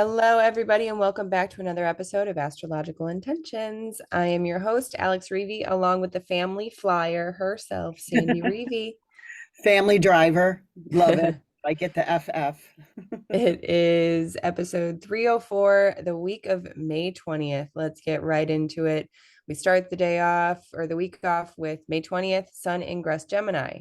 Hello, everybody, and welcome back to another episode of Astrological Intentions. I am your host, Alex Reevy, along with the family flyer herself, Sandy Reevy. Family driver. Love it. I get the FF. It is episode 304, the week of May 20th. Let's get right into it. We start the day off or the week off with May 20th, Sun ingress Gemini.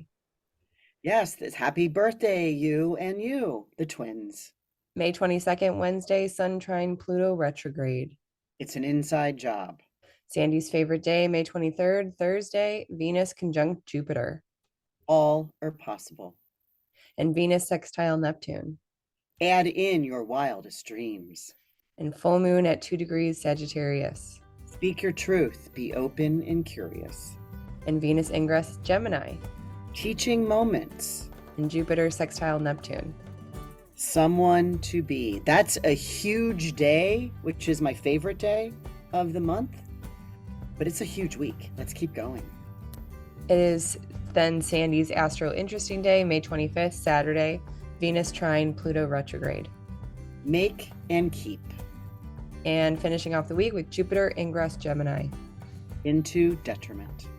Yes, this happy birthday, you and you, the twins. May 22nd, Wednesday, Sun trine Pluto Retrograde. It's an inside job. Sandy's favorite day, May 23rd, Thursday, Venus conjunct Jupiter. All are possible. And Venus sextile Neptune. Add in your wildest dreams. And full moon at 2 degrees Sagittarius. Speak your truth. Be open and curious. And Venus ingress Gemini. Teaching moments. And Jupiter sextile Neptune. Someone to be. That's a huge day, which is my favorite day of the month. But it's a huge week. Let's keep going. It is then Sandy's Astro-Interesting day, May 25th, Saturday. Venus trine Pluto retrograde. Make and keep. And finishing off the week with Jupiter ingress Gemini. Into Detriment.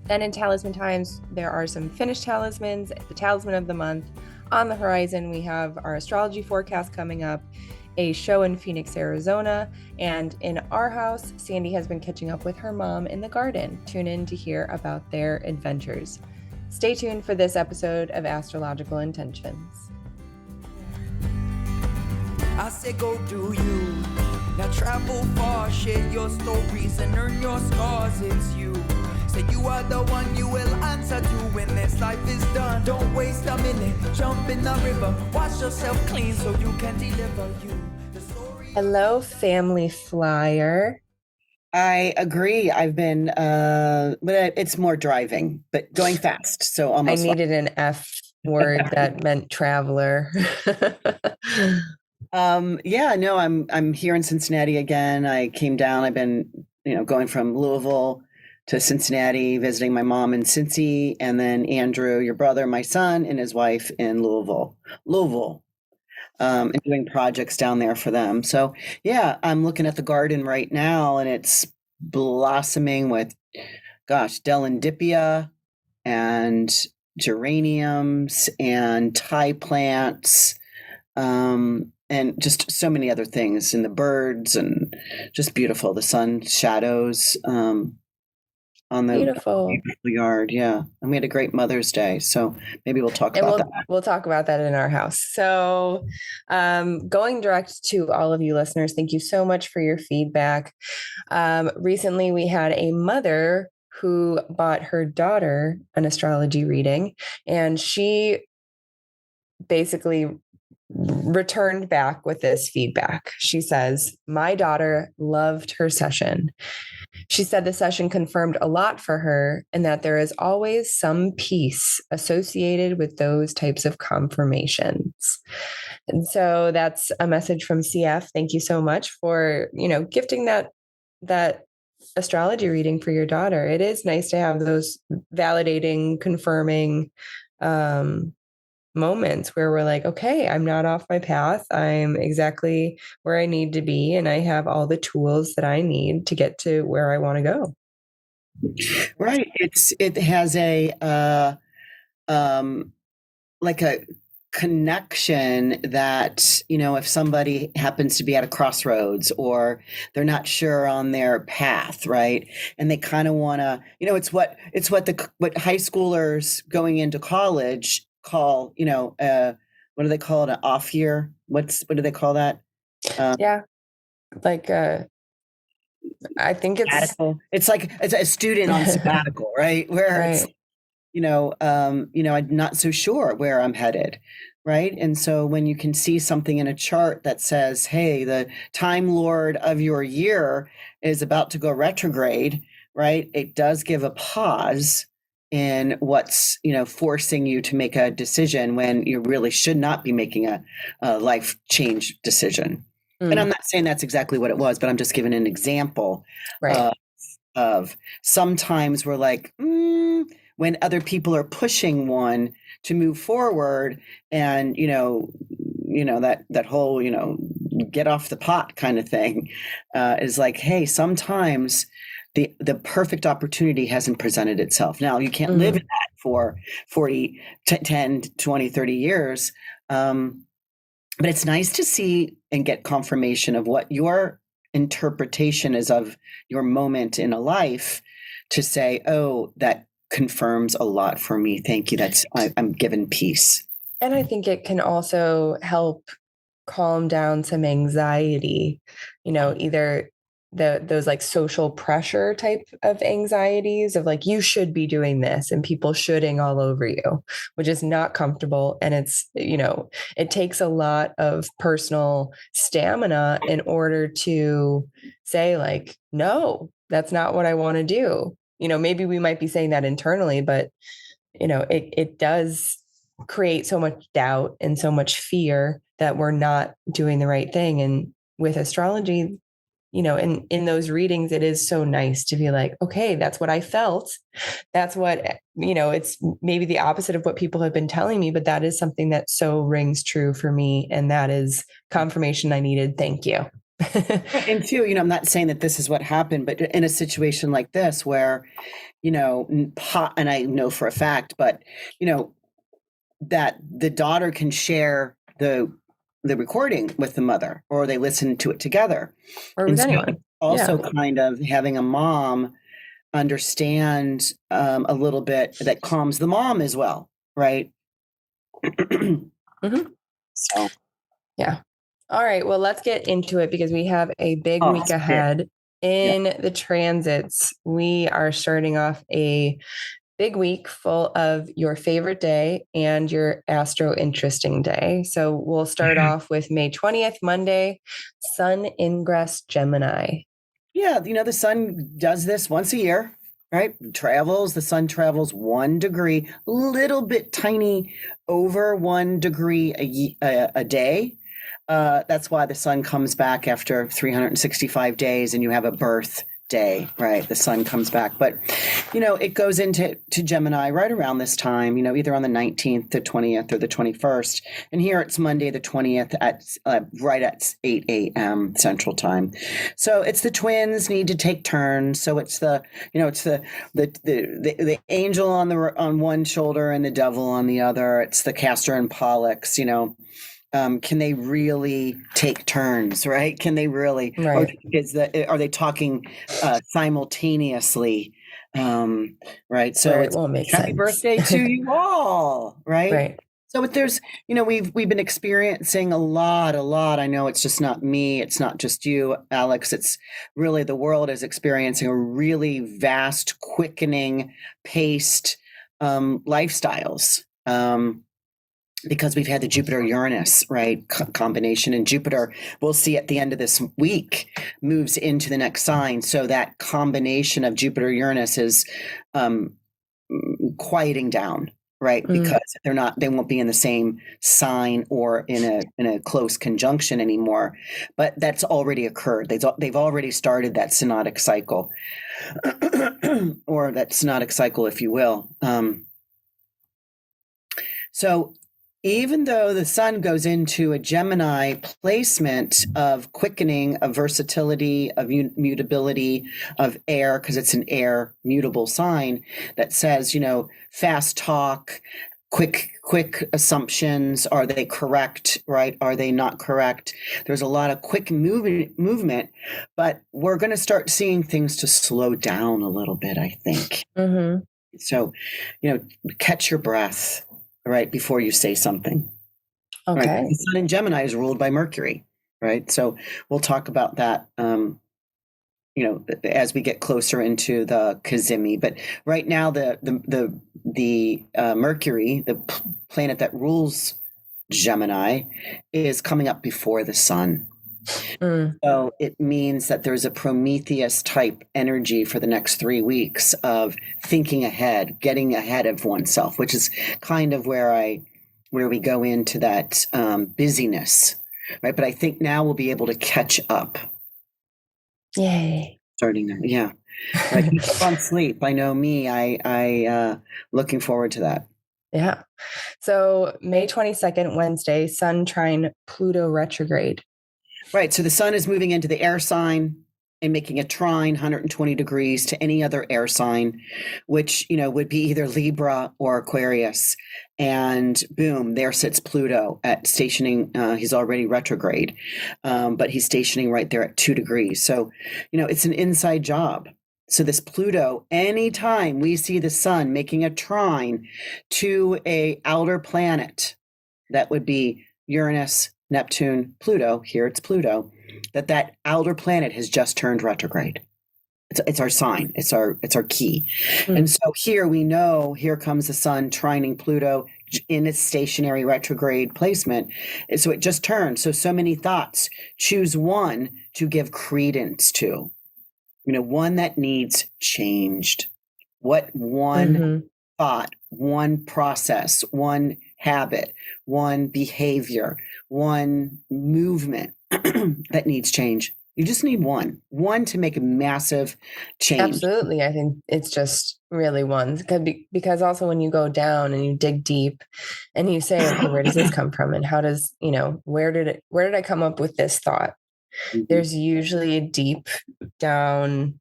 Then in Talisman times, there are some finished talismans, the talisman of the month. On the horizon, we have our astrology forecast coming up, a show in Phoenix, Arizona, and in our house, Sandy has been catching up with her mom in the garden. Tune in to hear about their adventures. Stay tuned for this episode of Astrological Intentions. I say go do you. Now travel far, share your stories and earn your scars. It's you. Say you are the one you will answer to when this life is done. Don't waste a minute, jump in the river. Wash yourself clean so you can deliver you. Hello, family flyer. I agree. I've been, but it's more driving, but going fast. So almost. I needed an F word that meant traveler. Yeah, no, I'm here in Cincinnati again. I came down. I've been, going from Louisville to Cincinnati, visiting my mom in Cincy, and then Andrew, your brother, my son, and his wife in Louisville, and doing projects down there for them. So yeah, I'm looking at the garden right now, and it's blossoming with, Delendipia and geraniums and Thai plants, and just so many other things, and the birds, and just beautiful. The sun shadows on the Beautiful yard. Yeah. And we had a great Mother's Day. So maybe we'll talk about that. We'll talk about that in our house. So going direct to all of you listeners, thank you so much for your feedback. Recently, we had a mother who bought her daughter an astrology reading, and she basically returned back with this feedback. She says, "My daughter loved her session. She said the session confirmed a lot for her and that there is always some peace associated with those types of confirmations." And so that's a message from CF. Thank you so much for, gifting that astrology reading for your daughter. It is nice to have those validating, confirming moments where we're like, okay, I'm not off my path. I'm exactly where I need to be. And I have all the tools that I need to get to where I want to go. Right. It has like a connection that, if somebody happens to be at a crossroads or they're not sure on their path, right? And they kind of want to, it's what high schoolers going into college call, what do they call it? An off year? What do they call that? Yeah. Like, I think sabbatical. It's like it's a student on sabbatical, right? Where right. It's, I'm not so sure where I'm headed. Right. And so when you can see something in a chart that says, hey, the time lord of your year is about to go retrograde, right? It does give a pause in what's, forcing you to make a decision when you really should not be making a life change decision. And I'm not saying that's exactly what it was, but I'm just giving an example of sometimes we're like, when other people are pushing one to move forward, and that whole get off the pot kind of thing, is like, hey, sometimes the perfect opportunity hasn't presented itself. Now, you can't live in that for 40, 10, 20, 30 years. But it's nice to see and get confirmation of what your interpretation is of your moment in a life, to say, oh, that confirms a lot for me. Thank you. I'm given peace. And I think it can also help calm down some anxiety, either those like social pressure type of anxieties of like, you should be doing this and people shoulding all over you, which is not comfortable. And it's, it takes a lot of personal stamina in order to say like, no, that's not what I want to do. Maybe we might be saying that internally, but it does create so much doubt and so much fear that we're not doing the right thing. And with astrology, in those readings, it is so nice to be like, okay, that's what I felt. That's what, it's maybe the opposite of what people have been telling me, but that is something that so rings true for me. And that is confirmation I needed. Thank you. And too, I'm not saying that this is what happened, but in a situation like this where, and I know for a fact, but, that the daughter can share the recording with the mother, or they listen to it together. Or with anyone. Also kind of having a mom understand a little bit that calms the mom as well, right? So, yeah. All right. Well, let's get into it because we have a big week ahead in the transits. We are starting off a big week full of your favorite day and your Astro-Interesting day. So we'll start off with May 20th, Monday, Sun ingress Gemini. Yeah, the sun does this once a year, right? The sun travels 1 degree, little bit tiny over 1 degree a day. That's why the sun comes back after 365 days and you have a birth day, right? The sun comes back, but it goes into Gemini right around this time, either on the 19th, the 20th, or the 21st. And here it's Monday, the 20th at right at 8 a.m. Central Time. So it's the twins need to take turns. So it's the angel on one shoulder and the devil on the other. It's the Castor and Pollux, can they really take turns, right? Can they really, right. Or are they talking simultaneously? Right. So it won't make happy sense. birthday to you all, right? Right. So there's, we've been experiencing a lot. I know it's just not me. It's not just you, Alex. It's really the world is experiencing a really vast, quickening, paced lifestyles. Because we've had the Jupiter-Uranus, right, combination, and Jupiter, we'll see at the end of this week, moves into the next sign. So that combination of Jupiter-Uranus is quieting down, right, because they won't be in the same sign or in a close conjunction anymore. But that's already occurred. They've already started that synodic cycle, or that synodic cycle, if you will. So even though the sun goes into a Gemini placement of quickening, of versatility, of mutability, of air, because it's an air mutable sign that says, fast talk, quick assumptions. Are they correct, right? Are they not correct? There's a lot of quick movement, but we're going to start seeing things to slow down a little bit, I think. So, catch your breath. Right before you say something. Okay. Right? The sun in Gemini is ruled by Mercury, right? So we'll talk about that, as we get closer into the Kazimi. But right now, the Mercury, the planet that rules Gemini, is coming up before the sun. So it means that there's a Prometheus type energy for the next 3 weeks of thinking ahead, getting ahead of oneself, which is kind of where we go into that busyness, right? But I think now we'll be able to catch up. Yay. Starting there. Yeah. Right. Keep on sleep. I know me. I looking forward to that. Yeah. So May 22nd, Wednesday, Sun trine Pluto retrograde. Right. So the sun is moving into the air sign and making a trine 120 degrees to any other air sign, which, would be either Libra or Aquarius. And boom, there sits Pluto at stationing. He's already retrograde, but he's stationing right there at 2 degrees. So, it's an inside job. So this Pluto, anytime we see the sun making a trine to a outer planet, that would be Uranus, Neptune, Pluto, here it's Pluto, that outer planet has just turned retrograde. It's our sign. It's our key. And so here we know, here comes the sun trining Pluto in its stationary retrograde placement. And so it just turned. So many thoughts. Choose one to give credence to, one that needs changed. What one thought, one process, one habit, one behavior, one movement that needs change. You just need one to make a massive change. Absolutely. I think it's just really one. Because also when you go down and you dig deep and you say, okay, where does this come from? And how does, where did I come up with this thought? There's usually a deep down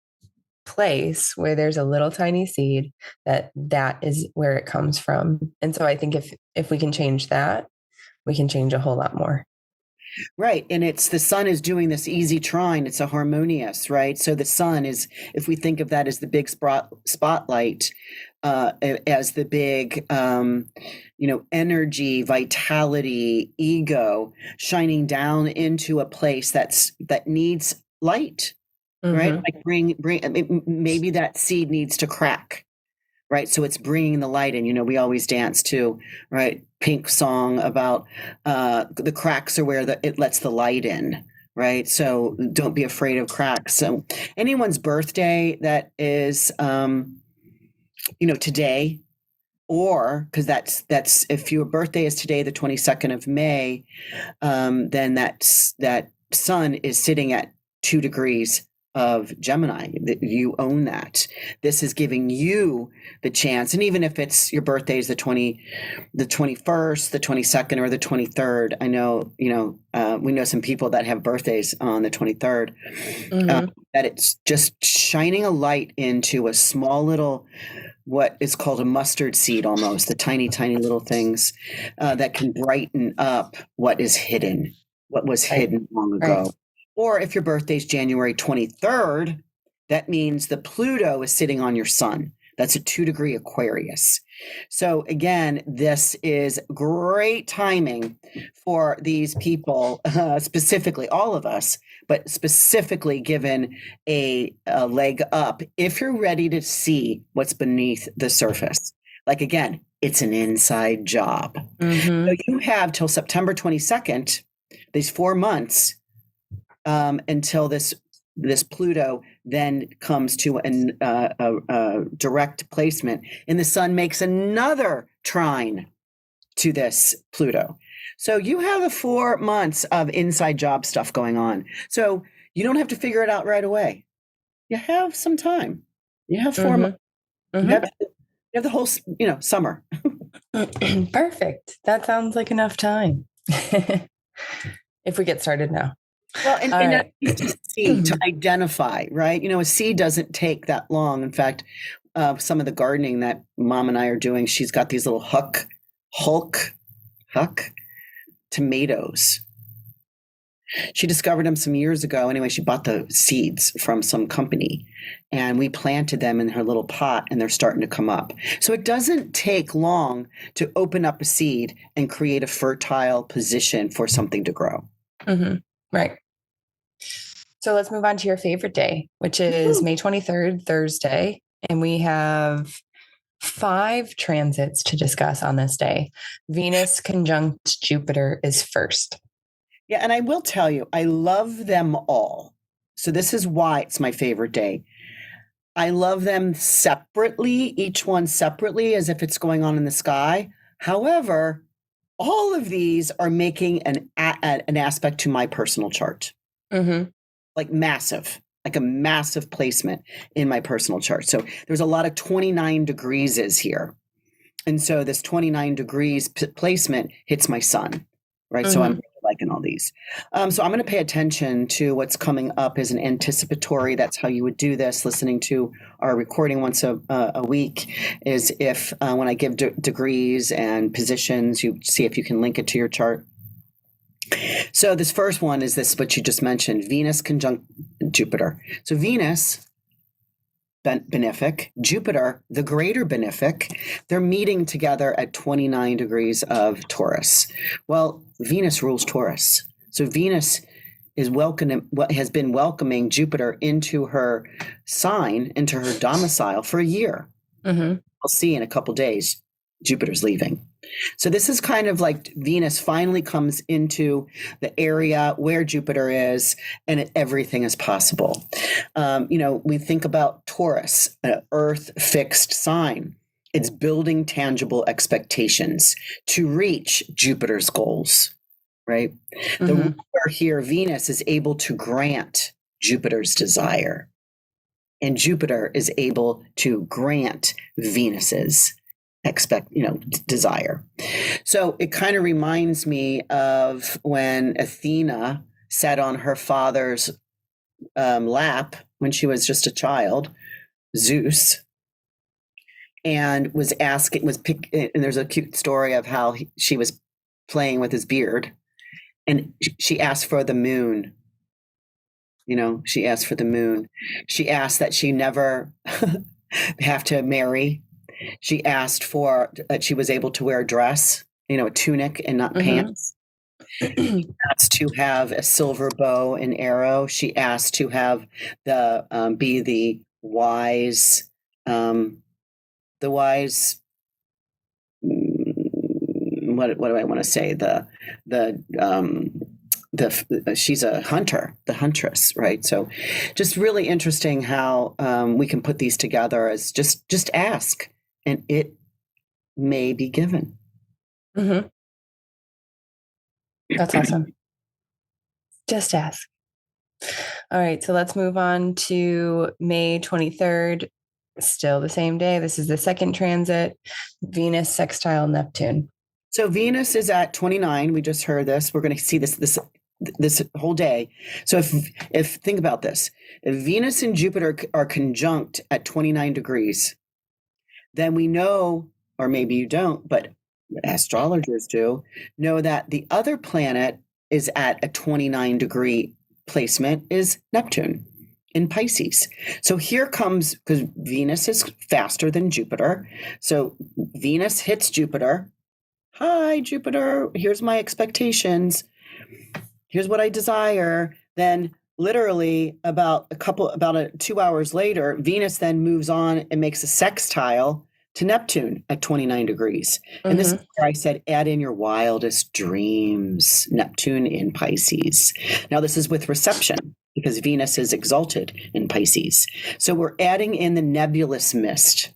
place where there's a little tiny seed that is where it comes from. And so I think if we can change that, we can change a whole lot more. Right. And it's the sun is doing this easy trine. It's a harmonious, right? So the sun is, if we think of that as the big spotlight, as the big, energy, vitality, ego shining down into a place that needs light, right? Like bring, maybe that seed needs to crack. Right. So it's bringing the light in. We always dance to, right, Pink song about the cracks are where it lets the light in. Right. So don't be afraid of cracks. So anyone's birthday that is, today, or because that's if your birthday is today, the 22nd of May, then that sun is sitting at 2 degrees of Gemini. You own that. This is giving you the chance. And even if it's your birthday is the 21st, the 22nd, or the 23rd, I know, we know some people that have birthdays on the 23rd, that it's just shining a light into a small little, what is called a mustard seed, almost the tiny, tiny little things that can brighten up what is hidden, what was hidden long ago. Right. Or if your birthday is January 23rd, that means the Pluto is sitting on your sun. That's a 2-degree Aquarius. So again, this is great timing for these people, specifically all of us, but specifically given a leg up if you're ready to see what's beneath the surface. Like, again, it's an inside job. So you have till September 22nd, these 4 months, until this Pluto then comes to a direct placement, and the sun makes another trine to this Pluto. So you have the 4 months of inside job stuff going on. So you don't have to figure it out right away. You have some time. You have 4 months. You have the whole, summer. Perfect. That sounds like enough time. If we get started now. Well, and right. To see, to identify, right? A seed doesn't take that long. In fact, some of the gardening that Mom and I are doing, she's got these little Hulk tomatoes. She discovered them some years ago. Anyway, she bought the seeds from some company, and we planted them in her little pot, and they're starting to come up. So it doesn't take long to open up a seed and create a fertile position for something to grow. Right. So let's move on to your favorite day, which is May 23rd, Thursday. And we have 5 transits to discuss on this day. Venus conjunct Jupiter is first. Yeah, and I will tell you, I love them all. So this is why it's my favorite day. I love them separately, each one separately, as if it's going on in the sky. However, all of these are making an aspect to my personal chart. Like a massive placement in my personal chart. So there's a lot of 29 degrees here. And so this 29 degrees placement hits my sun, right? So I'm like in all these. So I'm going to pay attention to what's coming up as an anticipatory. That's how you would do this. Listening to our recording once a week is if when I give degrees and positions, you see if you can link it to your chart. So this first one is this, what you just mentioned, Venus conjunct Jupiter. So Venus, benefic, Jupiter, the greater benefic, they're meeting together at 29 degrees of Taurus. Well, Venus rules Taurus. So Venus is has been welcoming Jupiter into her sign, into her domicile for a year. Mm-hmm. We'll see in a couple days, Jupiter's leaving. So this is kind of like Venus finally comes into the area where Jupiter is, and everything is possible. We think about Taurus, an earth fixed sign. It's building tangible expectations to reach Jupiter's goals, right? Mm-hmm. The ruler here, Venus, is able to grant Jupiter's desire, and Jupiter is able to grant Venus's desire. So it kind of reminds me of when Athena sat on her father's lap when she was just a child, Zeus, and was asking, and there's a cute story of how she was playing with his beard, and she asked for the moon. She asked for the moon. She asked that she never have to marry. She asked for that she was able to wear a dress, a tunic and not pants. She asked to have a silver bow and arrow. She asked to have be the wise, what do I want to say? She's a hunter, the huntress, right? So just really interesting how we can put these together as just ask, and it may be given. Mm-hmm. That's awesome. Just ask. All right, so let's move on to May 23rd. Still the same day. This is the second transit, Venus sextile Neptune. So Venus is at 29. We just heard this. We're going to see this whole day. So if think about this, if Venus and Jupiter are conjunct at 29 degrees, then we know, or maybe you don't, but astrologers do know that the other planet is at a 29 degree placement is Neptune in Pisces. So here comes, because Venus is faster than Jupiter. So Venus hits Jupiter. Hi, Jupiter, here's my expectations. Here's what I desire. Then literally about 2 hours later, Venus then moves on and makes a sextile to Neptune at 29 degrees. Mm-hmm. And this is where I said, add in your wildest dreams, Neptune in Pisces. Now this is with reception because Venus is exalted in Pisces. So we're adding in the nebulous mist.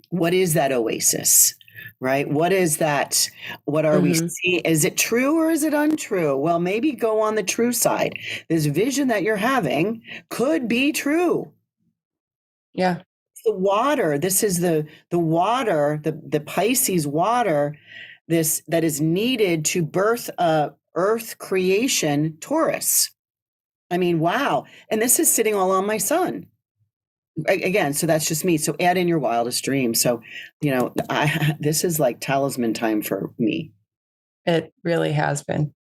What is that oasis? Right? What is that? What are we seeing? Is it true or is it untrue? Well, maybe go on the true side. This vision that you're having could be true. Yeah. The water. This is the water, the Pisces water, that is needed to birth earth creation, Taurus. I mean, wow. And this is sitting all on my sun. Again, so that's just me. So add in your wildest dreams. So, this is like talisman time for me. It really has been.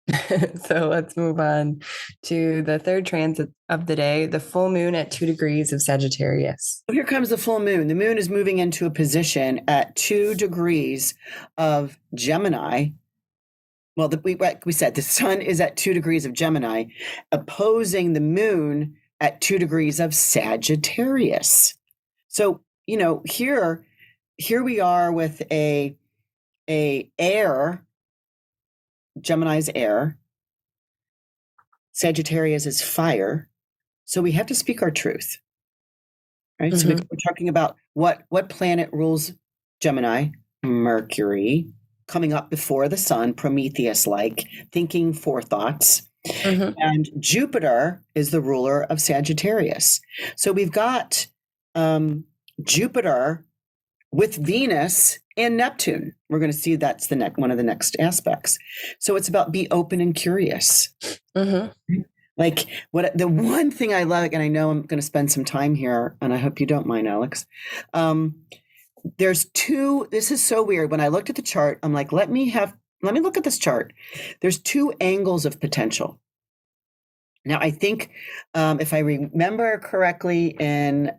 So let's move on to the third transit of the day, the full moon at 2 degrees of Sagittarius. So here comes the full moon. The moon is moving into a position at 2 degrees of Gemini. Well, we said the sun is at 2 degrees of Gemini, opposing the moon at 2 degrees of Sagittarius. So, here we are with a air, Gemini's air, Sagittarius is fire. So we have to speak our truth, right? Mm-hmm. So we're talking about what planet rules Gemini? Mercury, coming up before the sun, Prometheus-like, thinking forethoughts. Mm-hmm. And Jupiter is the ruler of Sagittarius. So we've got Jupiter with Venus and Neptune. We're going to see that's one of the next aspects. So it's about be open and curious. Mm-hmm. Like the one thing I love, and I know I'm going to spend some time here, and I hope you don't mind, Alex. There's two. This is so weird. When I looked at the chart, I'm like, let me look at this chart. There's two angles of potential. Now, I think if I remember correctly in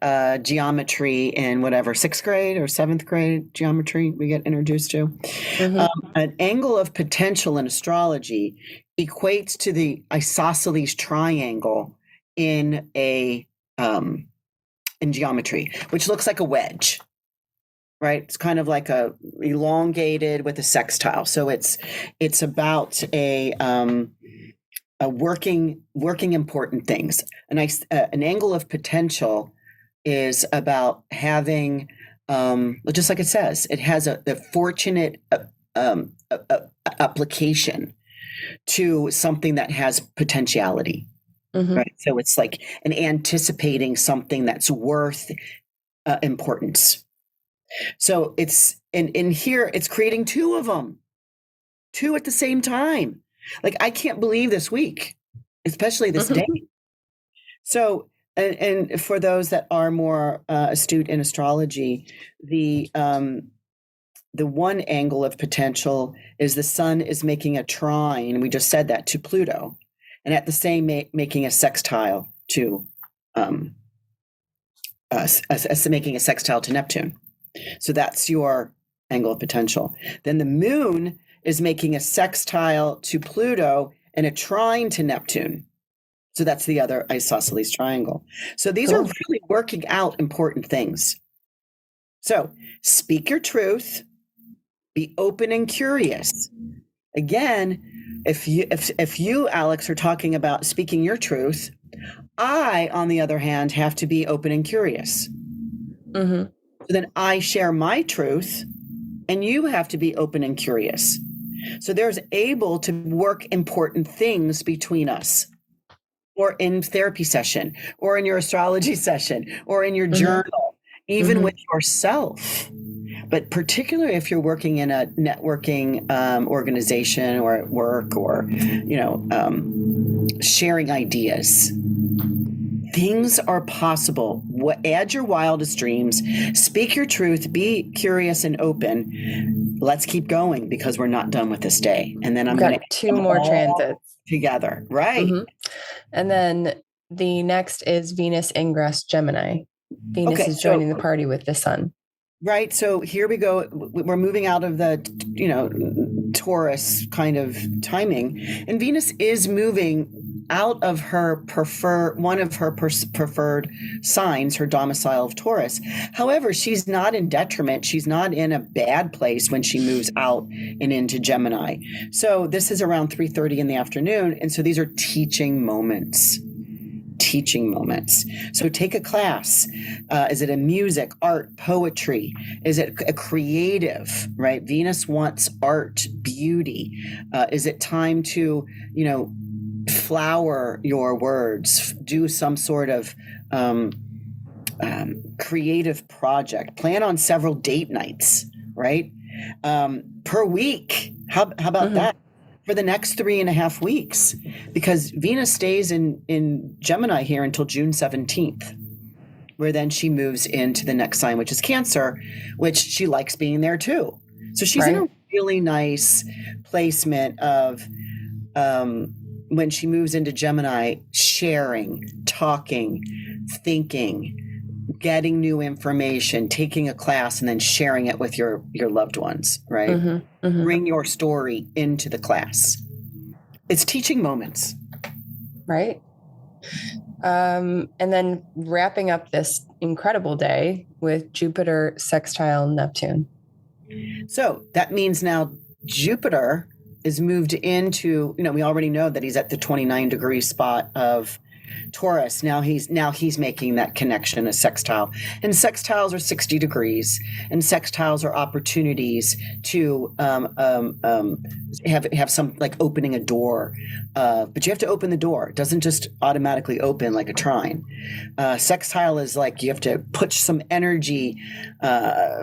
geometry in whatever, 6th grade or 7th grade geometry we get introduced to, an angle of potential in astrology equates to the isosceles triangle in geometry, which looks like a wedge, right? It's kind of like a elongated with a sextile. So it's about a working important things. An angle of potential is about having, just like it says, it has the fortunate application to something that has potentiality, right? So it's like an anticipating something that's worth importance. So it's in here, it's creating two of them, two at the same time. Like, I can't believe this week, especially this day. So, and for those that are more astute in astrology, the one angle of potential is the sun is making a trine. We just said that to Pluto, and at the same making a sextile to making a sextile to Neptune. So that's your angle of potential. Then the moon is making a sextile to Pluto and a trine to Neptune. So that's the other isosceles triangle. So these are really working out important things. So speak your truth, be open and curious. Again, if you, Alex, are talking about speaking your truth, I, on the other hand, have to be open and curious. So then I share my truth, and you have to be open and curious. So there's able to work important things between us, or in therapy session, or in your astrology session, or in your journal, even with yourself. But particularly if you're working in a networking organization or at work, or, sharing ideas. Things are possible. Add your wildest dreams, speak your truth, be curious and open. Let's keep going, because we're not done with this day. And then I'm going to 2 more transits together. Right. And then the next is Venus ingress Gemini. Venus is joining the party with the sun. Right. So here we go. We're moving out of the, Taurus kind of timing, and Venus is moving out of one of her preferred signs, her domicile of Taurus. However, she's not in detriment. She's not in a bad place when she moves out and into Gemini. So this is around 3:30 in the afternoon. And so these are teaching moments. So take a class. Is it a music, art, poetry? Is it a creative, right? Venus wants art, beauty. Is it time to, flower your words, do some sort of creative project, plan on several date nights, right? Per week. How about that? For the next 3.5 weeks, because Venus stays in Gemini here until June 17th, where then she moves into the next sign, which is Cancer, which she likes being there too. So she's in a really nice placement of, when she moves into Gemini, sharing, talking, thinking, getting new information, taking a class, and then sharing it with your loved ones, right? Bring your story into the class. It's teaching moments. Right. And then wrapping up this incredible day with Jupiter sextile Neptune. So that means now Jupiter is moved into, we already know that he's at the 29 degree spot of Taurus, now he's making that connection, a sextile. And sextiles are 60 degrees, and sextiles are opportunities to have some, like opening a door. But you have to open the door. It doesn't just automatically open like a trine. Sextile is like you have to push some energy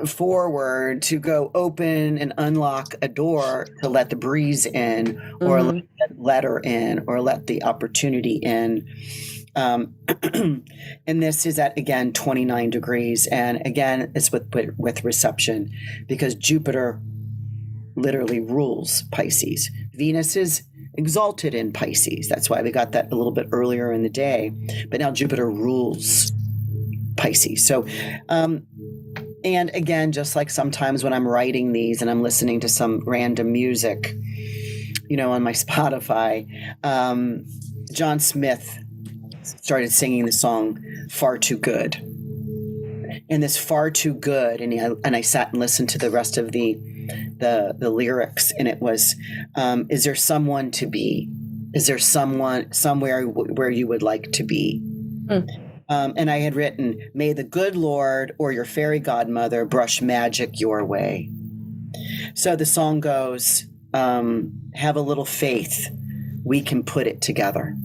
forward to go open and unlock a door to let the breeze in, or let her in, or let the opportunity in. And this is at, again, 29 degrees. And again, it's with reception, because Jupiter literally rules Pisces. Venus is exalted in Pisces. That's why we got that a little bit earlier in the day. But now Jupiter rules Pisces. So, and again, just like sometimes when I'm writing these and I'm listening to some random music, on my Spotify, John Smith started singing the song "Far Too Good," and this "Far Too Good," and I sat and listened to the rest of the lyrics, and it was, "Is there someone to be? Is there someone somewhere where you would like to be?" And I had written, "May the good Lord or your fairy godmother brush magic your way." So the song goes, "Have a little faith, we can put it together."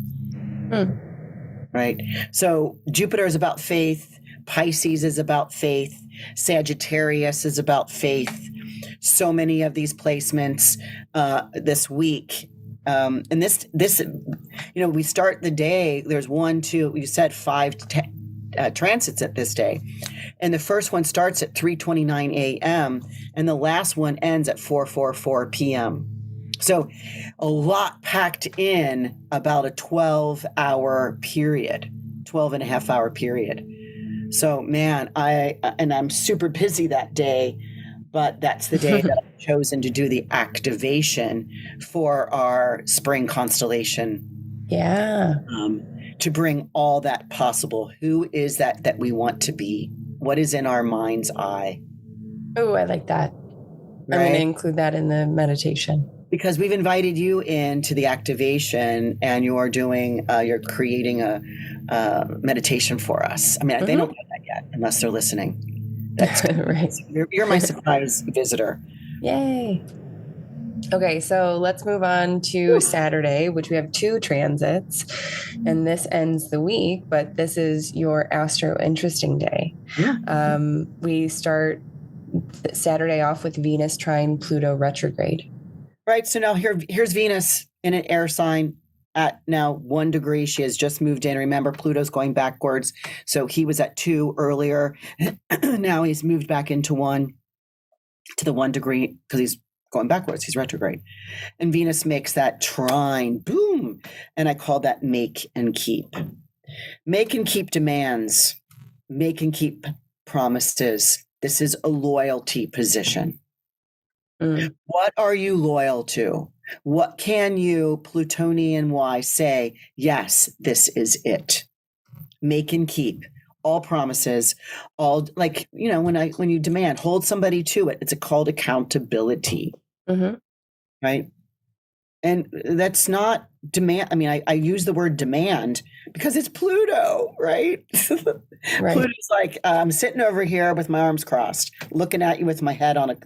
Right? So Jupiter is about faith. Pisces is about faith. Sagittarius is about faith. So many of these placements this week. And this, we start the day, there's 1, 2, you said 5 transits at this day. And the first one starts at 3:29 a.m. and the last one ends at 4:44 p.m. So a lot packed in about a 12-hour period, 12 and a half hour period. So, man, I'm super busy that day, but that's the day that I've chosen to do the activation for our spring constellation. Yeah. To bring all that possible. Who is that we want to be? What is in our mind's eye? Oh, I like that. Right? I'm going to include that in the meditation. Because we've invited you into the activation, and you're creating a meditation for us. I mean, they don't get that yet unless they're listening. That's right. You're my surprise visitor. Yay. Okay, so let's move on to Saturday, which we have 2 transits, and this ends the week, but this is your Astro-Interesting day. Yeah. We start Saturday off with Venus trine Pluto retrograde. Right. So now here's Venus in an air sign at now 1 degree. She has just moved in. Remember, Pluto's going backwards. So he was at 2 earlier. Now he's moved back into 1 to the 1 degree because he's going backwards. He's retrograde. And Venus makes that trine. Boom. And I call that make and keep. Make and keep demands. Make and keep promises. This is a loyalty position. What are you loyal to? What can you, Plutonian Y, say? Yes, this is it. Make and keep all promises, all, like, when you demand, hold somebody to it. It's called accountability, right? And that's not demand. I mean, I use the word demand because it's Pluto, right? Right. Pluto's like, I'm sitting over here with my arms crossed, looking at you with my head on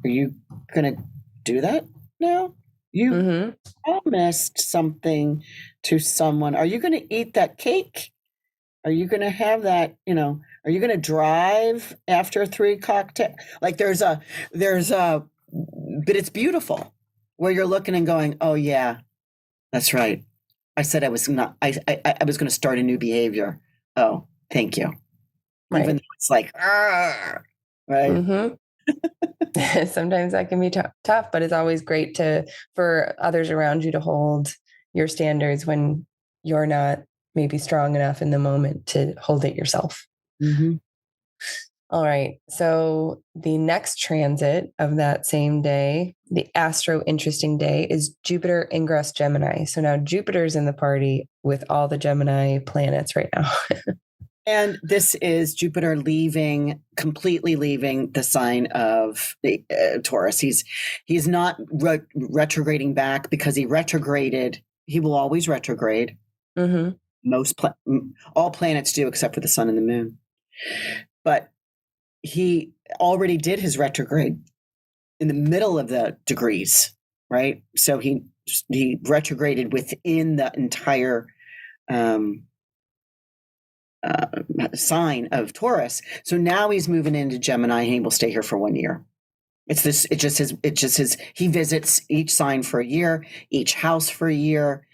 are you going to do that now? You promised something to someone. Are you going to eat that cake? Are you going to have that, are you going to drive after 3 cocktails? Like there's a, but it's beautiful where you're looking and going, oh yeah, that's right. I said I was going to start a new behavior. Oh, thank you. Right. Even though it's like, right. Sometimes that can be tough, but it's always great for others around you to hold your standards when you're not maybe strong enough in the moment to hold it yourself. All right. So the next transit of that same day, the Astro-Interesting day, is Jupiter ingress Gemini. So now Jupiter's in the party with all the Gemini planets right now. And this is Jupiter completely leaving the sign of the Taurus. He's not retrograding back because he retrograded. He will always retrograde. All planets do except for the sun and the moon. But he already did his retrograde in the middle of the degrees, right? So he retrograded within the entire sign of Taurus. So now he's moving into Gemini, and he will stay here for 1 year. He visits each sign for a year, each house for a year.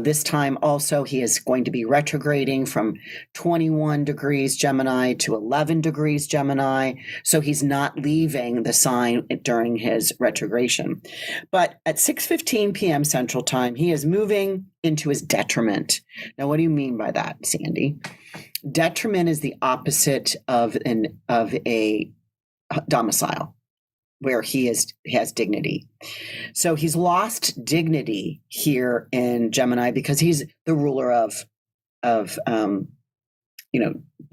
This time also he is going to be retrograding from 21 degrees Gemini to 11 degrees Gemini. So he's not leaving the sign during his retrogradation. But at 6:15 p.m. Central Time, he is moving into his detriment. Now, what do you mean by that, Sandy? Detriment is the opposite of a domicile, where he has dignity. So he's lost dignity here in Gemini because he's the ruler of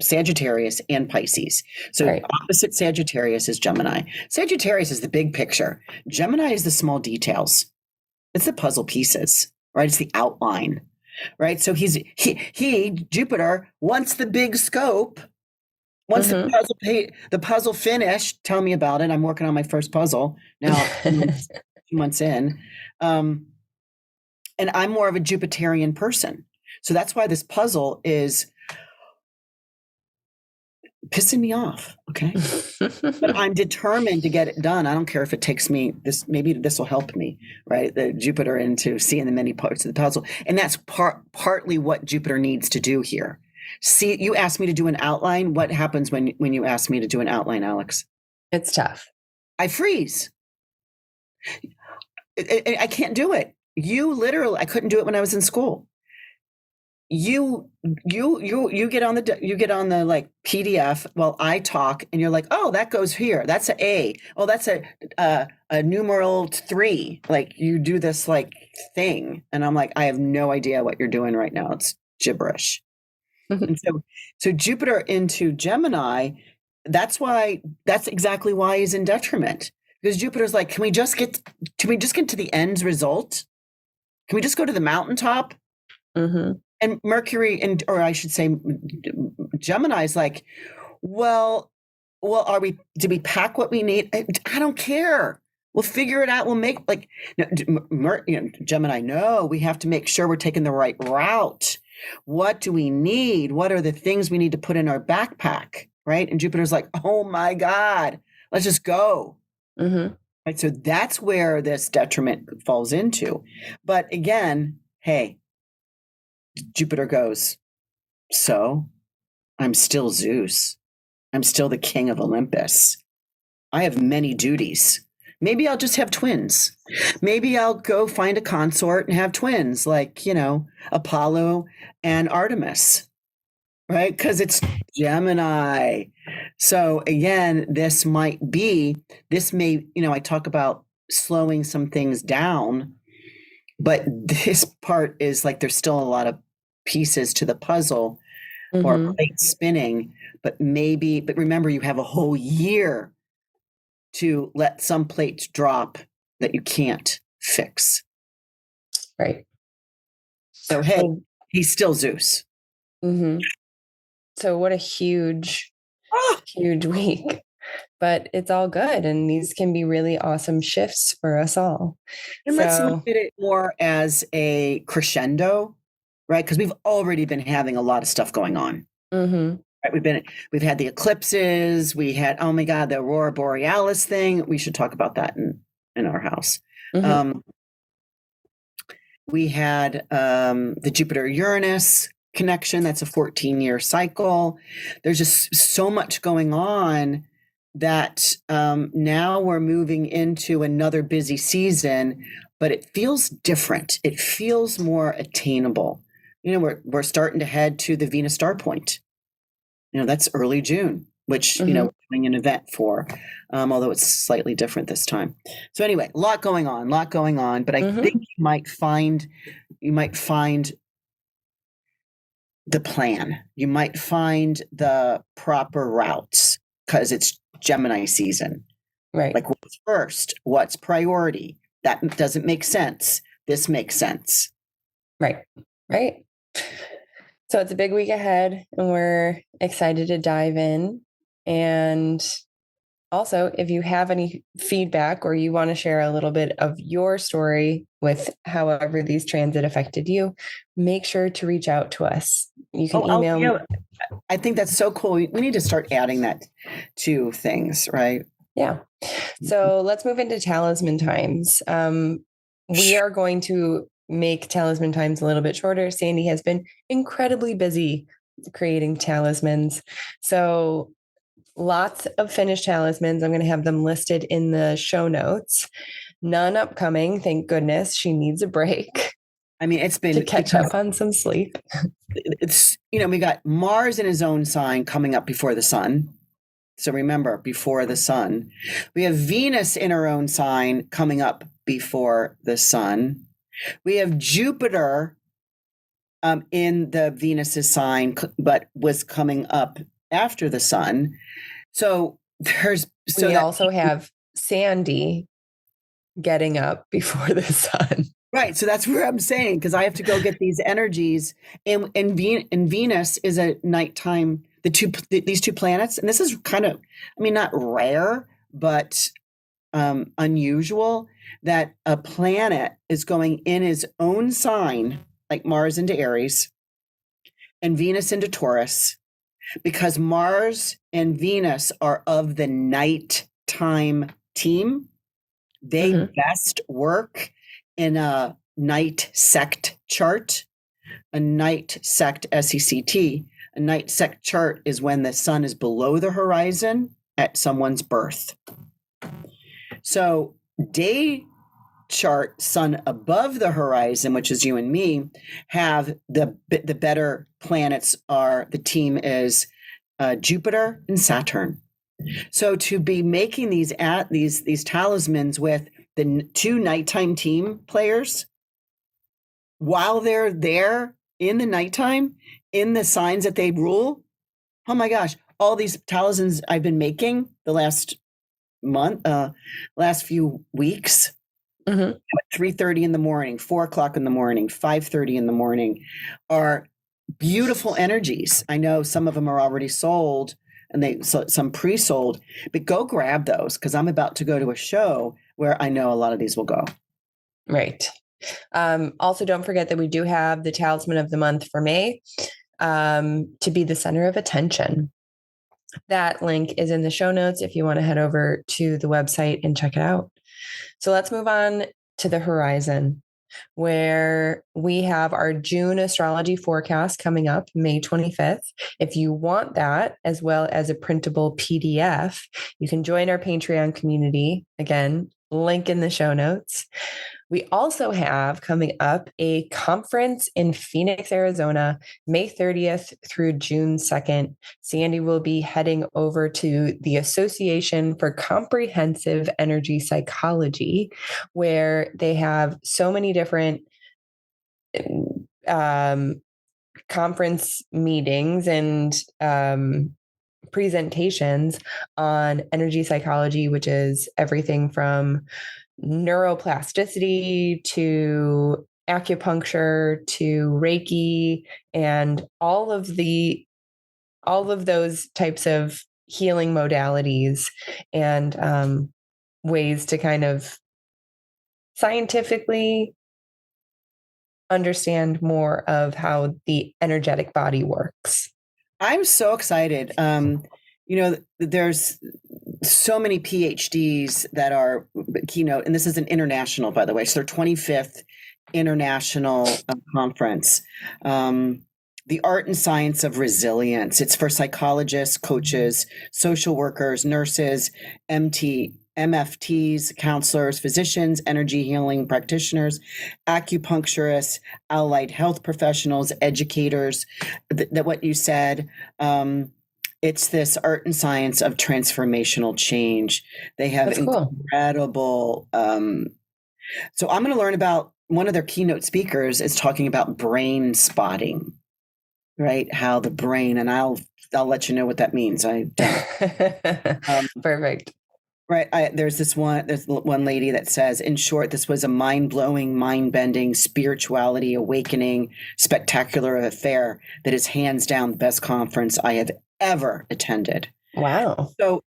Sagittarius and Pisces. So right. Opposite Sagittarius is Gemini. Sagittarius is the big picture. Gemini is the small details. It's the puzzle pieces, right? It's the outline, right? So Jupiter wants the big scope. Once the puzzle finished, tell me about it. I'm working on my first puzzle now, 2 months in. And I'm more of a Jupiterian person. So that's why this puzzle is pissing me off. Okay. But I'm determined to get it done. I don't care if it takes me maybe this will help me, right? The Jupiter into seeing the many parts of the puzzle. And that's partly what Jupiter needs to do here. See, you asked me to do an outline. What happens when you ask me to do an outline, Alex? It's tough. I freeze. I can't do it. I couldn't do it when I was in school. You get on the like PDF while I talk, and you're like, oh, that goes here. That's an A. Oh, that's a numeral 3. Like you do this like thing, and I'm like, I have no idea what you're doing right now. It's gibberish. And so Jupiter into Gemini, that's exactly why he's in detriment, because Jupiter's like, can we just get to the end result? Can we just go to the mountaintop? Mm-hmm. And Mercury, or I should say Gemini's like, well, did we pack what we need? I don't care. We'll figure it out. We'll make Gemini, no, we have to make sure we're taking the right route. What do we need? What are the things we need to put in our backpack, right? And Jupiter's like, oh my God, let's just go. Mm-hmm. Right. So that's where this detriment falls into. But again, hey, Jupiter goes, so I'm still Zeus. I'm still the king of Olympus. I have many duties. Maybe I'll just have twins. Maybe I'll go find a consort and have twins, like, Apollo and Artemis, right? Because it's Gemini. So again, this may, I talk about slowing some things down, but this part is like, there's still a lot of pieces to the puzzle or plate spinning, but remember, you have a whole year to let some plates drop that you can't fix. Right. So, hey, he's still Zeus. Mm-hmm. So what a huge week. But it's all good. And these can be really awesome shifts for us all. And let's look at it more as a crescendo, right? Because we've already been having a lot of stuff going on. Mm-hmm. Right? We've had the eclipses. We had, oh my God, the Aurora Borealis thing. We should talk about that in our house. Mm-hmm. We had the Jupiter-Uranus connection. That's a 14-year cycle. There's just so much going on that now we're moving into another busy season, but it feels different. It feels more attainable. We're starting to head to the Venus star point. That's early June, which, we're doing an event for, although it's slightly different this time. So anyway, a lot going on, but I think you might find the plan. You might find the proper routes because it's Gemini season. Right. Like what's first? What's priority? That doesn't make sense. This makes sense. Right. So it's a big week ahead, and we're excited to dive in. And also, if you have any feedback or you want to share a little bit of your story with however these transit affected you, make sure to reach out to us. You can email me. I think that's so cool. We need to start adding that to things, right? Yeah. So let's move into talisman times. We are going to make talisman times a little bit shorter. Sandy has been incredibly busy creating talismans. So lots of finished talismans. I'm going to have them listed in the show notes. None upcoming. Thank goodness. She needs a break. I mean, it's been to catch up on some sleep. It's, we got Mars in his own sign coming up before the sun. So remember, before the sun. We have Venus in her own sign coming up before the sun. We have Jupiter in the Venus's sign, but was coming up after the sun. So we also have Sandy getting up before the sun. Right. So that's where I'm saying, because I have to go get these energies. And Venus is a nighttime, these two planets. And this is kind of, not rare, but unusual that a planet is going in his own sign, like Mars into Aries and Venus into Taurus, because Mars and Venus are of the nighttime team. They best work in a night sect chart. A night sect, SECT. A night sect chart is when the sun is below the horizon at someone's birth. So day chart, sun above the horizon, which is you and me, have the better planets are, the team is Jupiter and Saturn. So to be making these talismans with the two nighttime team players, while they're there in the nighttime, in the signs that they rule, oh my gosh, all these talismans I've been making the last few weeks, 3:30 in the morning, 4:00 in the morning, 5:30 in the morning, are beautiful energies. I know some of them are already sold, and some pre-sold, but go grab those, because I'm about to go to a show where I know a lot of these will go. Right. Also, don't forget that we do have the talisman of the month for May, to be the center of attention. That link is in the show notes if you want to head over to the website and check it out. So let's move on to the horizon, where we have our June astrology forecast coming up May 25th. If you want that, as well as a printable PDF, you can join our Patreon community. Again, link in the show notes. We also have coming up a conference in Phoenix, Arizona, May 30th through June 2nd. Sandy will be heading over to the Association for Comprehensive Energy Psychology, where they have so many different conference meetings and presentations on energy psychology, which is everything from neuroplasticity to acupuncture to Reiki, and all of those types of healing modalities and ways to kind of scientifically understand more of how the energetic body works. I'm so excited. There's so many PhDs that are keynote, and this is an international, by the way, so their 25th international conference. The Art and Science of Resilience. It's for psychologists, coaches, social workers, nurses, MFTs, counselors, physicians, energy healing practitioners, acupuncturists, allied health professionals, educators. That what you said. It's this art and science of transformational change. They have incredible. So I'm going to learn about, one of their keynote speakers is talking about brain spotting, right? How the brain, and I'll let you know what that means. I don't. Perfect. Right. There's one lady that says, in short, this was a mind-blowing, mind-bending, spirituality awakening, spectacular affair that is hands down the best conference I have ever attended. Wow. So,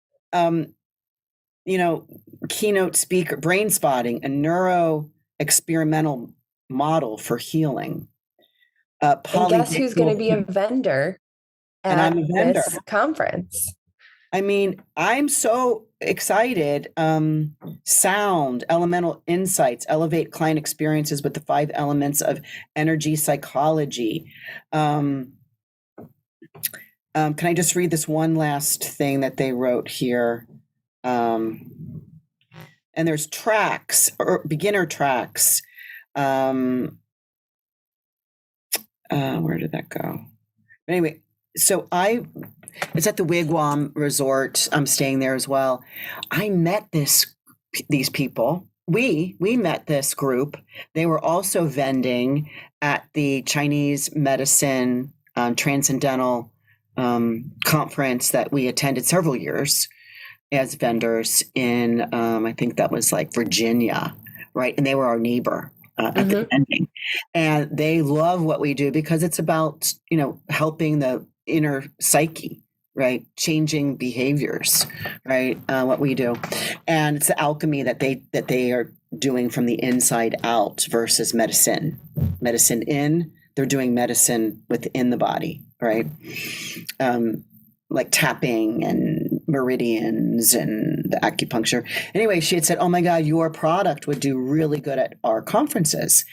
keynote speaker, brain spotting, a neuro experimental model for healing. And guess who's going to be a vendor and I'm at a vendor. this conference? I mean, I'm so excited. Sound, elemental insights, elevate client experiences with the 5 elements of energy psychology. Can I just read this one last thing that they wrote here? And there's tracks, or beginner tracks. Where did that go? Anyway, so it's at the Wigwam Resort. I'm staying there as well. I met these people. We met this group. They were also vending at the Chinese medicine transcendental conference that we attended several years as vendors in, I think that was like Virginia, right? And they were our neighbor at the vending. And they love what we do because it's about, helping the inner psyche, right? Changing behaviors, right? What we do. And it's the alchemy that they are doing from the inside out versus medicine in. They're doing medicine within the body, right? Like tapping and meridians and the acupuncture. Anyway, she had said, "Oh my God, your product would do really good at our conferences."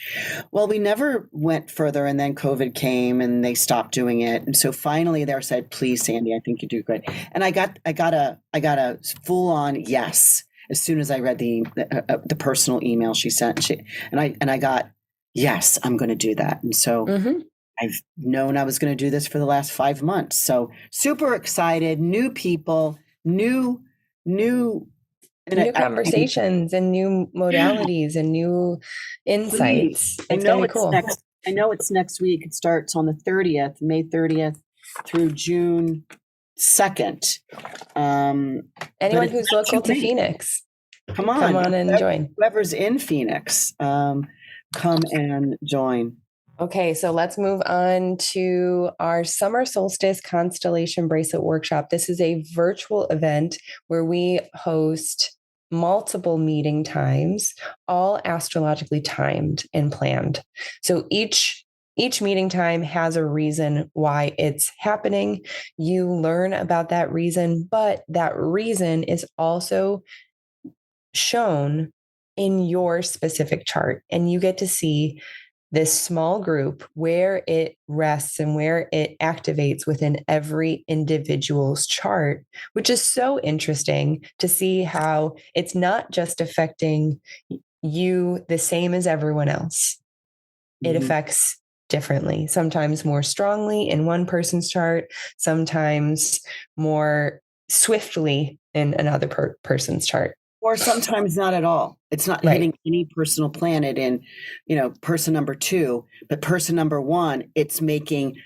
Well, we never went further, and then COVID came and they stopped doing it. And so finally they said, "Please, Sandy, I think you do good." And I got a full on yes as soon as I read the personal email she sent. And I got, yes, I'm going to do that. And so I've known I was going to do this for the last 5 months. So super excited, new people, new conversations and new modalities and new insights. It's going to be cool. I know it's next week. It starts on the 30th, May 30th through June 2nd. Anyone who's local to Phoenix, come on and join. Whoever's in Phoenix, come and join. Okay, so let's move on to our summer solstice constellation bracelet workshop. This is a virtual event where we host multiple meeting times, all astrologically timed and planned. So each meeting time has a reason why it's happening. You learn about that reason, but that reason is also shown in your specific chart, and you get to see this small group where it rests and where it activates within every individual's chart, which is so interesting to see how it's not just affecting you the same as everyone else. It affects differently, sometimes more strongly in one person's chart, sometimes more swiftly in another person's chart. Or sometimes not at all. It's not hitting any personal planet in, person number 2, but person number 1, it's making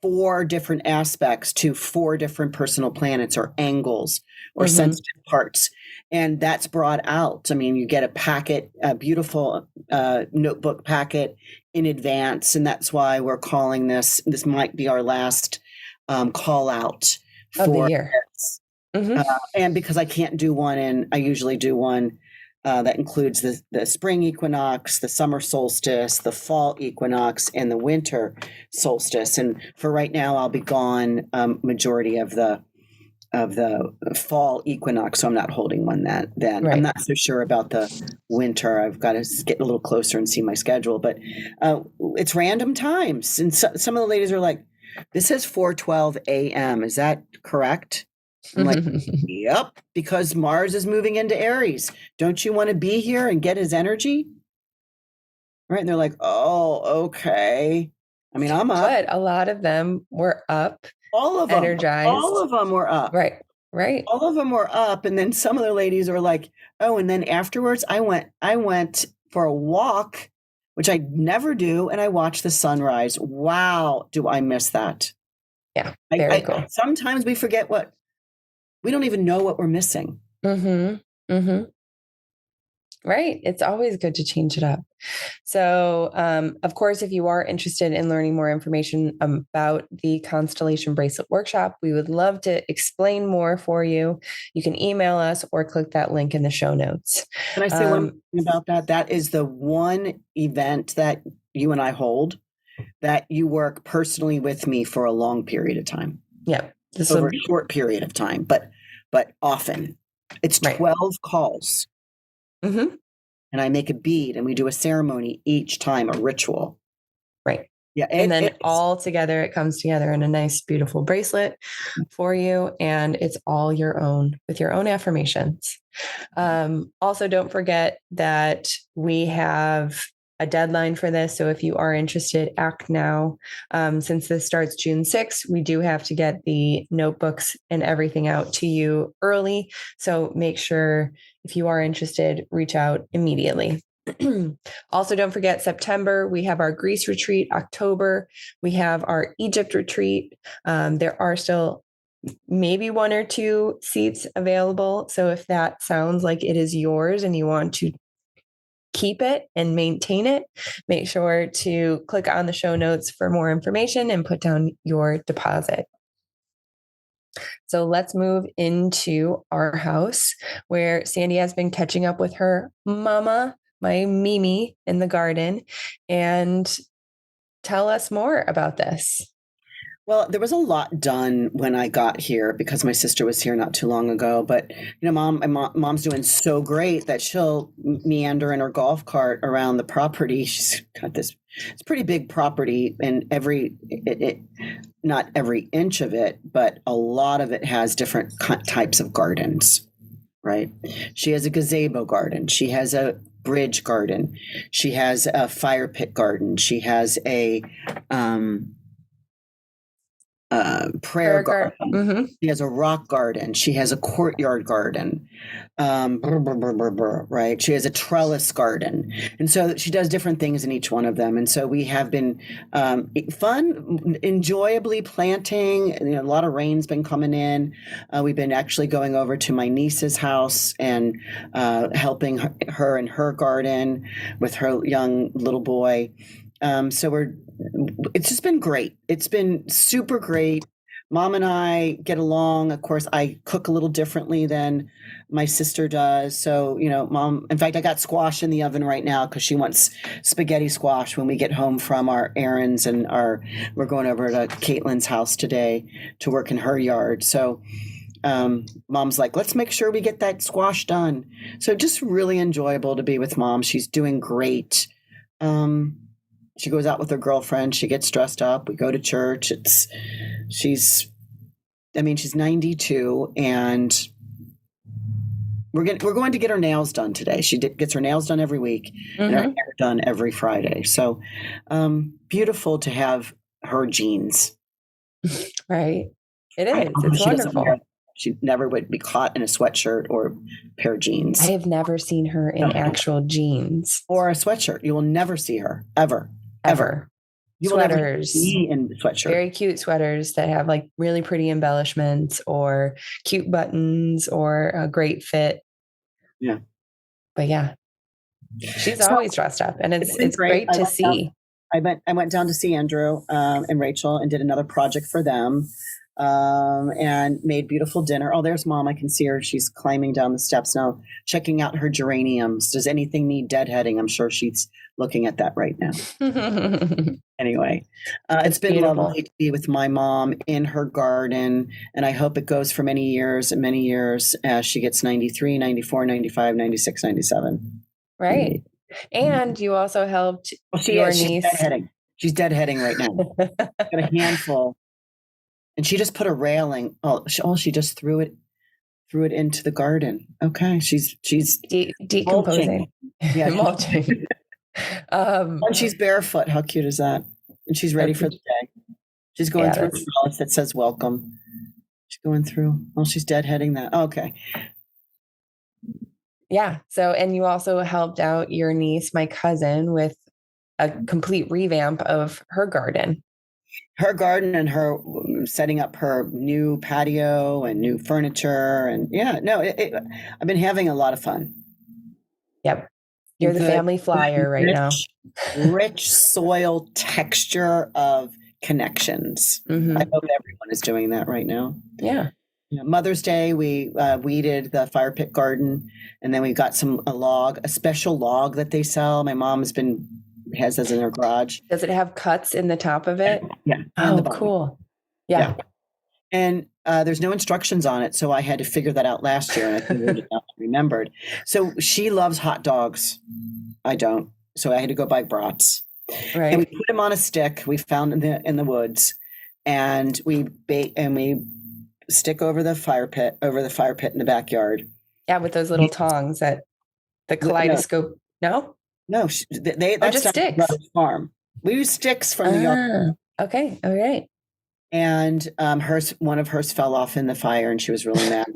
4 different aspects to 4 different personal planets or angles or sensitive parts. And that's brought out. I mean, you get a packet, a beautiful notebook packet in advance. And that's why we're calling this might be our last call out of the year. And because I can't do one, and I usually do one that includes the spring equinox, the summer solstice, the fall equinox, and the winter solstice. And for right now, I'll be gone majority of the fall equinox, so I'm not holding one then. Right. I'm not so sure about the winter. I've got to get a little closer and see my schedule. But it's random times, and some of the ladies are like, "This says 4:12 a.m. Is that correct?" I'm like, yep, because Mars is moving into Aries. Don't you want to be here and get his energy? Right. And they're like, oh, okay. I mean, I'm up. But a lot of them were up. All of them. Energized. All of them were up. Right. All of them were up. And then some of the ladies are like, oh, and then afterwards I went for a walk, which I never do. And I watched the sunrise. Wow. Do I miss that? Yeah. Very cool. Sometimes we forget we don't even know what we're missing. Mm-hmm. Right. It's always good to change it up. So, of course, if you are interested in learning more information about the Constellation Bracelet Workshop, we would love to explain more for you. You can email us or click that link in the show notes. Can I say one thing about that? That is the one event that you and I hold that you work personally with me for a long period of time. Yeah. Over a short period of time, but often. It's 12 calls. Mm-hmm. And I make a bead and we do a ceremony each time, a ritual. Right. Yeah. And then all together, it comes together in a nice, beautiful bracelet for you. And it's all your own with your own affirmations. Also, don't forget that we have a deadline for this. So if you are interested, act now. Since this starts June 6th, we do have to get the notebooks and everything out to you early. So make sure if you are interested, reach out immediately. Also, don't forget September, we have our Greece retreat. October, we have our Egypt retreat. There are still maybe 1 or 2 seats available. So if that sounds like it is yours and you want to keep it and maintain it, make sure to click on the show notes for more information and put down your deposit. So let's move into our house where Sandy has been catching up with her mama, my Mimi, in the garden, and tell us more about this. Well, there was a lot done when I got here because my sister was here not too long ago. But mom's doing so great that she'll meander in her golf cart around the property. She's got this it's pretty big property, and not every inch of it, but a lot of it has different types of gardens. Right? She has a gazebo garden. She has a bridge garden. She has a fire pit garden. She has a prayer garden. Mm-hmm. She has a rock garden. She has a courtyard garden. Right. She has a trellis garden. And so she does different things in each one of them. And so we have been enjoyably planting. A lot of rain's been coming in. We've been actually going over to my niece's house and helping her in her garden with her young little boy. So it's just been great. It's been super great. Mom and I get along. Of course, I cook a little differently than my sister does. So, Mom, in fact, I got squash in the oven right now because she wants spaghetti squash when we get home from our errands, and we're going over to Caitlin's house today to work in her yard. So, Mom's like, let's make sure we get that squash done. So just really enjoyable to be with Mom. She's doing great. She goes out with her girlfriend. She gets dressed up. We go to church. She's 92, and we're going to get her nails done today. She gets her nails done every week, and her hair done every Friday. So, beautiful to have her genes. Right. It is. It's wonderful. She never would be caught in a sweatshirt or a pair of jeans. I have never seen her in actual jeans or a sweatshirt. You will never see her ever. You sweaters, will never see in the sweatshirt. Very cute sweaters that have like really pretty embellishments or cute buttons or a great fit. Yeah. But yeah, she's always dressed up, and it's great to see. I went down to see Andrew and Rachel and did another project for them. And made beautiful dinner. Oh, there's Mom. I can see her. She's climbing down the steps now, checking out her geraniums. Does anything need deadheading? I'm sure she's looking at that right now. Anyway, it's been beautiful. Lovely to be with my mom in her garden, and I hope it goes for many years and many years as she gets 93, 94, 95, 96, 97. Right. And you also helped your niece. She's deadheading right now. Got a handful. And she just put a railing. She just threw it into the garden. Okay, she's decomposing. Yeah, mulching. And she's barefoot. How cute is that? And she's ready for the day. She's going through a trellis that says "Welcome." She's going through. She's deadheading that. Okay. Yeah. So, and you also helped out your niece, my cousin, with a complete revamp of her garden. Her garden and setting up her new patio and new furniture. And yeah, no, I've been having a lot of fun. Yep. You're the family flyer right now. Rich soil texture of connections. Mm-hmm. I hope everyone is doing that right now. Yeah. Mother's Day, we weeded the fire pit garden, and then we got a special log that they sell. My mom has this in her garage. Does it have cuts in the top of it? Yeah. Oh, cool. Yeah. And there's no instructions on it, so I had to figure that out last year, and I figured it out and remembered. So she loves hot dogs. I don't. So I had to go buy brats. Right. And we put them on a stick we found in the woods, and we stick over the fire pit in the backyard. Yeah, with those little tongs that the kaleidoscope. No, that's just sticks. Brother's farm. We use sticks from the yard. Okay, all right. And one of hers fell off in the fire, and she was really mad.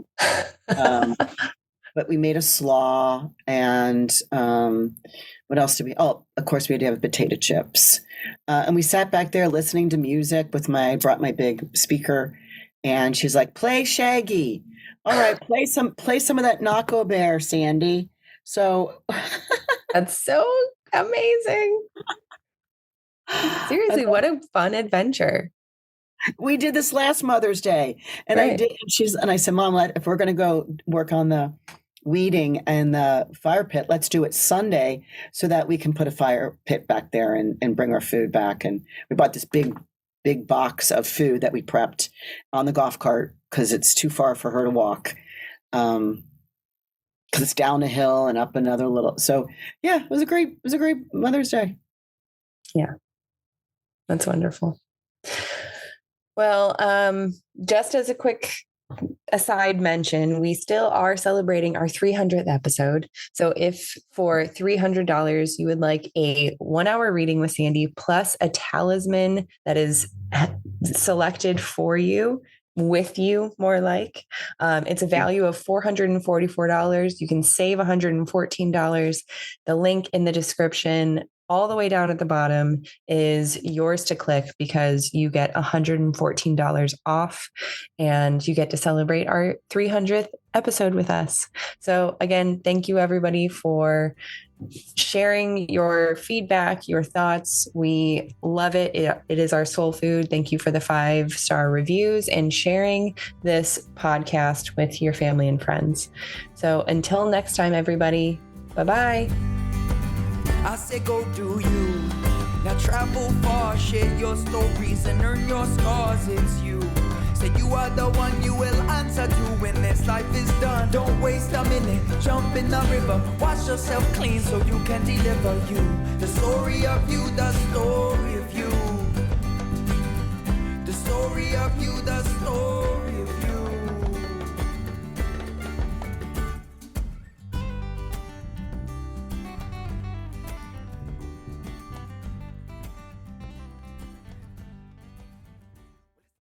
But we made a slaw, and what else did we? Oh, of course, we had to have potato chips, and we sat back there listening to music I brought my big speaker. And she's like, "Play Shaggy." All right, play some of that Knocko Bear, Sandy. So that's so amazing. Seriously, what a fun adventure. We did this last Mother's Day, and right. I did. And I said, "Mom, if we're going to go work on the weeding and the fire pit, let's do it Sunday so that we can put a fire pit back there and bring our food back." And we bought this big box of food that we prepped on the golf cart because it's too far for her to walk. Because it's down a hill and up another little. So yeah, it was a great Mother's Day. Yeah, that's wonderful. Well, just as a quick aside mention, we still are celebrating our 300th episode. So if for $300 you would like a 1-hour reading with Sandy plus a talisman that is selected for you, with you, more like, it's a value of $444. You can save $114. The link in the description all the way down at the bottom is yours to click because you get $114 off and you get to celebrate our 300th episode with us. So again, thank you everybody for sharing your feedback, your thoughts. We love it. It is our soul food. Thank you for the 5-star reviews and sharing this podcast with your family and friends. So until next time, everybody, bye-bye. I say go do you. Now travel far, share your stories and earn your scars. It's you. Say you are the one you will answer to when this life is done. Don't waste a minute, jump in the river. Wash yourself clean so you can deliver you. The story of you, the story of you. The story of you, the story of you.